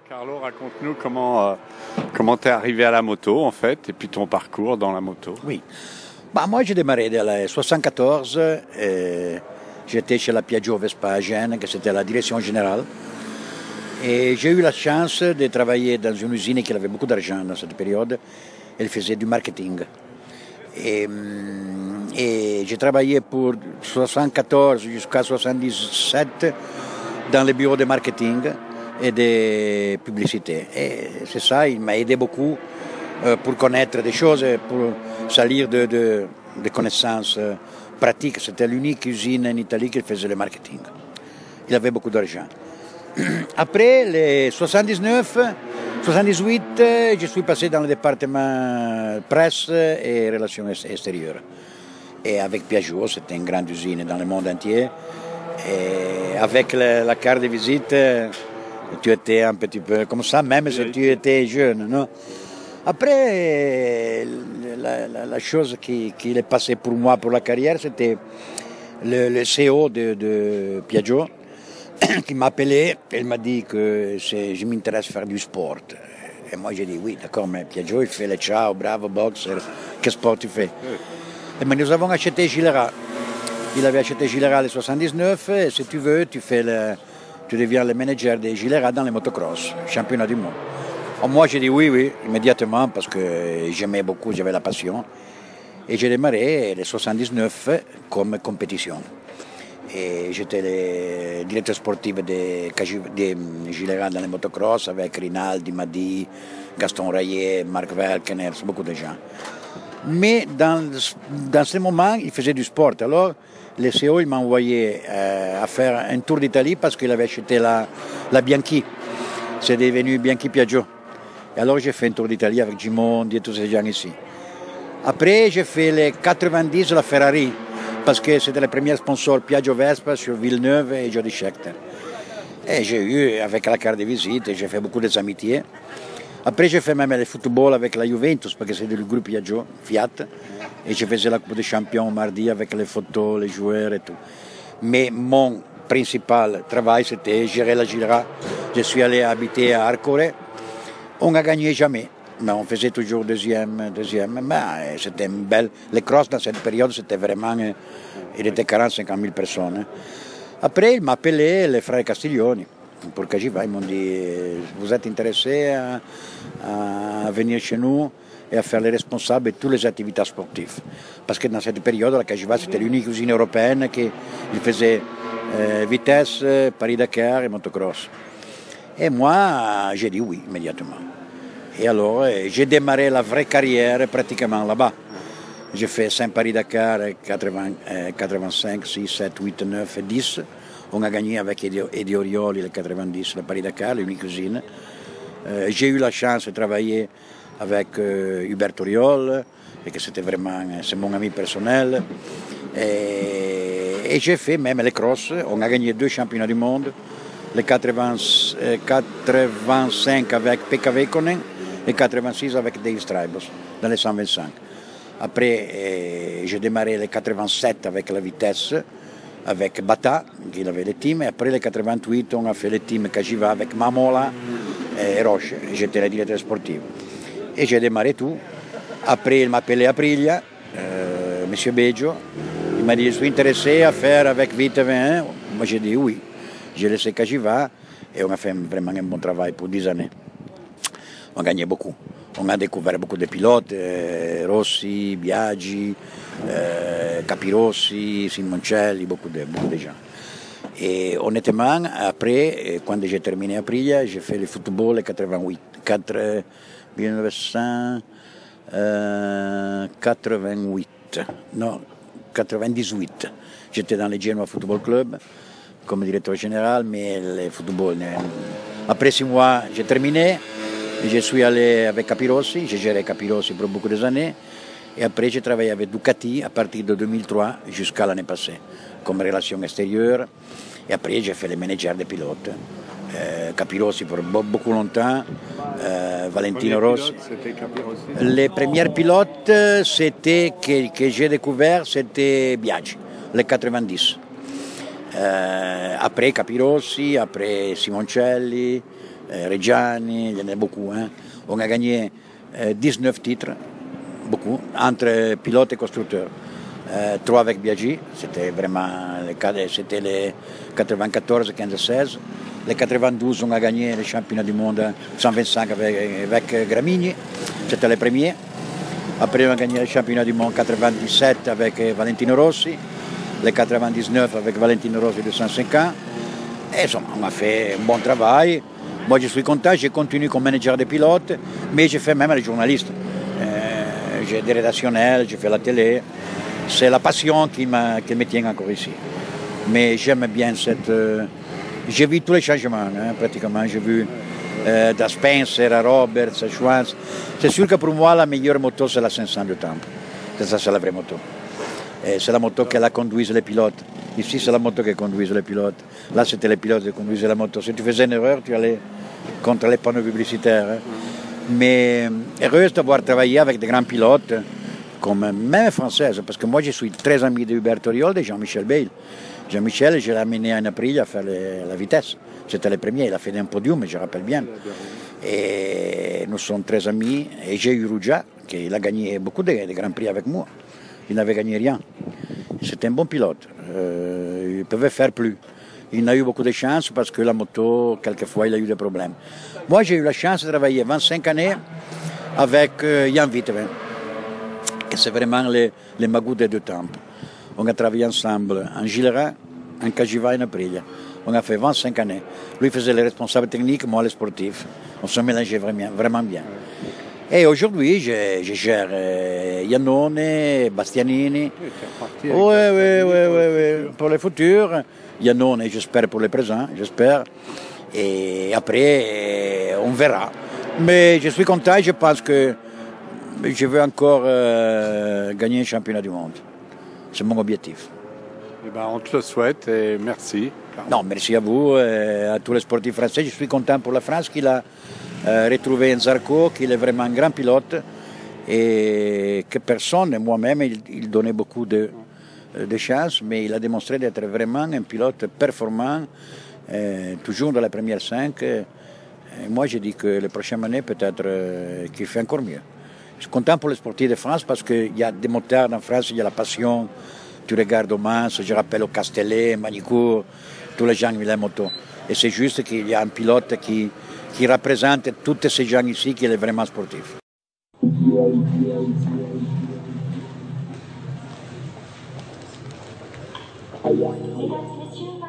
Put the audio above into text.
Carlo, raconte-nous comment t'es arrivé à la moto en fait, et puis ton parcours dans la moto. Oui, bah, moi j'ai démarré dans les 74, j'étais chez la Piaggio Vespa à Gênes, que c'était la direction générale. Et j'ai eu la chance de travailler dans une usine qui avait beaucoup d'argent dans cette période. Elle faisait du marketing. Et j'ai travaillé pour 74 jusqu'à 77 dans les bureaux de marketing et de publicité. Et c'est ça, il m'a aidé beaucoup pour connaître des choses, pour salir de connaissances pratiques. C'était l'unique usine en Italie qui faisait le marketing. Il avait beaucoup d'argent. Après les 78, je suis passé dans le département presse et relations extérieures. Et avec Piaggio, c'était une grande usine dans le monde entier. Et avec la carte de visite, tu étais un petit peu comme ça, même si tu étais jeune, non? Après, la chose qui est passée pour moi, pour la carrière, c'était le CEO de Piaggio, qui m'a appelé, il m'a dit que je m'intéresse à faire du sport. Et moi j'ai dit oui, d'accord, mais Piaggio il fait le ciao, bravo boxer, quel sport tu fais? Mais nous avons acheté Gilera. Il avait acheté Gilera en 79, et si tu veux, tu deviens le manager de Gilera dans les motocross, championnat du monde. Et moi j'ai dit oui, immédiatement, parce que j'aimais beaucoup, j'avais la passion. Et j'ai démarré en 79 comme compétition. Et j'étais le directeur sportif de Gilera dans les motocross avec Rinaldi, Madi, Gaston Rayet, Marc Velkener, beaucoup de gens. Mais dans ce moment, il faisait du sport. Alors, le CEO m'a envoyé à faire un tour d'Italie parce qu'il avait acheté la Bianchi. C'est devenu Bianchi Piaggio. Et alors, j'ai fait un tour d'Italie avec Gimondi et tous ces gens ici. Après, j'ai fait les 90 la Ferrari, parce que c'était le premier sponsor Piaggio Vespa sur Villeneuve et Jody Scheckter. Et j'ai eu, avec la carte de visite, j'ai fait beaucoup d'amitiés. Après, j'ai fait même le football avec la Juventus, parce que c'est du groupe Piaggio, Fiat. Et je faisais la Coupe des Champions mardi avec les photos, les joueurs et tout. Mais mon principal travail, c'était gérer la Gilera. Je suis allé habiter à Arcore. On n'a gagné jamais. Mais on faisait toujours deuxième. Mais c'était une belle. Les crosses dans cette période, c'était vraiment. Il était 40-50 000 personnes. Après, il m'a appelé les frères Castiglioni pour que j'y vaille. Ils m'ont dit vous êtes intéressés à venir chez nous et à faire les responsables de toutes les activités sportives. Parce que dans cette période, la Cagiva, c'était l'unique usine européenne qui faisait vitesse, Paris-Dakar et motocross. Et moi, j'ai dit oui immédiatement. Et alors, j'ai démarré la vraie carrière pratiquement là-bas. J'ai fait 5 Paris-Dakar, 85, 6, 7, 8, 9 et 10. On a gagné avec Eddie Orioli le 90, le Paris-Dakar, l'unique usine. J'ai eu la chance de travailler avec Hubert Oriol, et que c'était vraiment, c'est mon ami personnel. Et j'ai fait même les crosses. On a gagné 2 championnats du monde, les 85 avec Pekka Veikkonen et 86 avec Dave Strybos, dans les 125. Après, j'ai démarré les 87 avec la vitesse, avec Bata, qui avait le team, et après les 88, on a fait le team Cagiva avec Mamola et Roche. J'étais le directeur sportif. Et j'ai démarré tout. Après, il m'a appelé à Aprilia, M. Beggio. Il m'a dit, je suis intéressé à faire avec Vite 21. Moi, j'ai dit oui. J'ai laissé Cagiva et on a fait vraiment un bon travail pour 10 années. On a gagné beaucoup. On a découvert beaucoup de pilotes, Rossi, Biaggi, Capirossi, Simoncelli, beaucoup de gens. Et honnêtement, après, quand j'ai terminé à Aprilia, j'ai fait le football en 98. J'étais dans le Genoa Football Club comme directeur général, mais le football. Après 6 mois, j'ai terminé. Je suis allé avec Capirossi, j'ai géré Capirossi pour beaucoup d'années. Et après, j'ai travaillé avec Ducati à partir de 2003 jusqu'à l'année passée, comme relation extérieure. Et après, j'ai fait le manager des pilotes Capirossi pour beaucoup longtemps, Valentino Rossi. C'était Capirossi. Les premiers pilotes c'était, que j'ai découvert, c'était Biaggi, les 90. Après Capirossi, après Simoncelli, Reggiani, il y en a beaucoup. Hein. On a gagné 19 titres, beaucoup, entre pilotes et constructeurs. 3 avec Biaggi, c'était vraiment c'était les 94, 15, 16. Les 92, on a gagné le championnat du monde 125 avec Gramigni, c'était les premiers. Après, on a gagné le championnat du monde 97 avec Valentino Rossi, les 99 avec Valentino Rossi de 150. Et insomma, on a fait un bon travail. Moi, je suis content, j'ai continué comme manager de pilote, mais j'ai fait même le journaliste. J'ai des rédactionnels, j'ai fait la télé. C'est la passion qui me tient encore ici. Mais j'aime bien cette... j'ai vu tous les changements, hein, pratiquement. J'ai vu da Spencer à Roberts, à Schwartz. C'est sûr que pour moi, la meilleure moto, c'est la 500 de temps. Ça, c'est la vraie moto. C'est la moto qui conduisent les pilotes. Ici, c'est la moto qui conduisent les pilotes. Là, c'était les pilotes qui conduisaient la moto. Si tu faisais une erreur, tu allais contre les panneaux publicitaires. Hein. Mais heureuse d'avoir travaillé avec des grands pilotes, comme même françaises, parce que moi, je suis très ami de Hubert Auriol et Jean-Michel Bayle. Jean-Michel, je l'ai amené en Aprilia à faire la vitesse. C'était le premier, il a fait un podium, je me rappelle bien. Et nous sommes très amis. Et j'ai eu Rugia, qui a gagné beaucoup de grands prix avec moi. Il n'avait gagné rien. C'était un bon pilote. Il pouvait faire plus. Il n'a eu beaucoup de chance parce que la moto, quelquefois, il a eu des problèmes. Moi, j'ai eu la chance de travailler 25 années avec Jan Witteveen, que c'est vraiment les magouts des deux temps. On a travaillé ensemble en Gilera, en Cagiva et en Aprilia. On a fait 25 années. Lui faisait les responsables techniques, moi les sportifs. On se mélangeait vraiment bien. Et aujourd'hui, je gère Iannone, Bastianini. Oui. Pour le futur, Iannone, j'espère pour le présent, j'espère. Et après, on verra. Mais je suis content, je pense que je veux encore gagner un championnat du monde. C'est mon objectif. Eh ben, on te le souhaite et merci. Non, merci à vous, à tous les sportifs français. Je suis content pour la France qu'il a retrouvé un Zarco, qu'il est vraiment un grand pilote et que personne, moi-même, il donnait beaucoup de chance, mais il a démontré d'être vraiment un pilote performant, toujours dans la première 5. Et moi, je dis que les prochaines années, peut-être qu'il fait encore mieux. Je suis content pour les sportifs de France parce qu'il y a des moteurs en France, il y a la passion. Tu regardes au Mans, je rappelle au Castellet, Manicourt, tous les gens qui ont moto. Et c'est juste qu'il y a un pilote qui représente tous ces gens ici qui est vraiment sportif. Mesdames et messieurs,